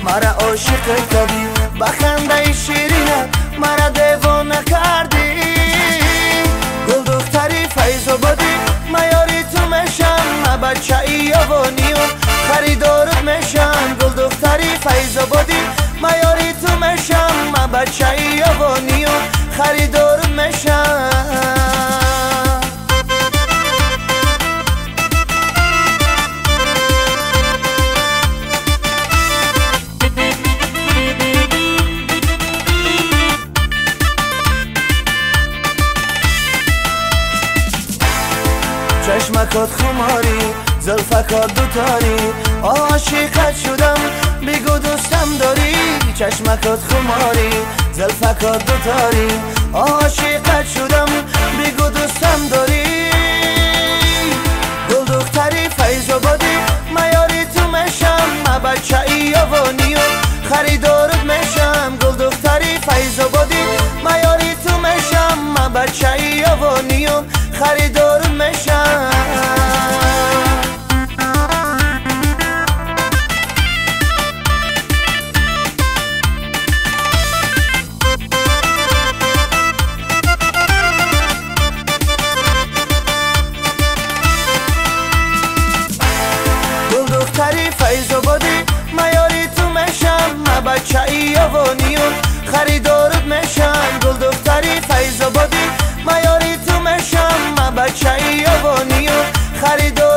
مرا عاشق کردی، با خنده شیرینت مرا دیوانه کردی. گل دختری فیض آبادی، من یاری تو میشم، من بچه ایوانی و خریدارت میشم. گل دختری فیض آبادی، من یاری تو میشم، من بچه ایوانی و خریدارت میشم. چشمکات خماری، زلفکات دوتاری، عاشقت شدم بگو دوستم داری. چشمکات خماری، زلفکات دوتاری، عاشقت شدم بگو دوستم داری. گل دختری فیض آبادی، من یاری تو میشم، من بچه ایوانی و خریدارت میشم. گل دختری فیض آبادی، من یاری تو میشم، من بچه ایوانی و خریدارت میشم. دختری فیض آبادی، من یاری تو میشم، من بچه ایوانی و خریدارت میشم. گل دختری فیض آبادی، من یاری تو میشم، من بچه ایوانی و خریدارت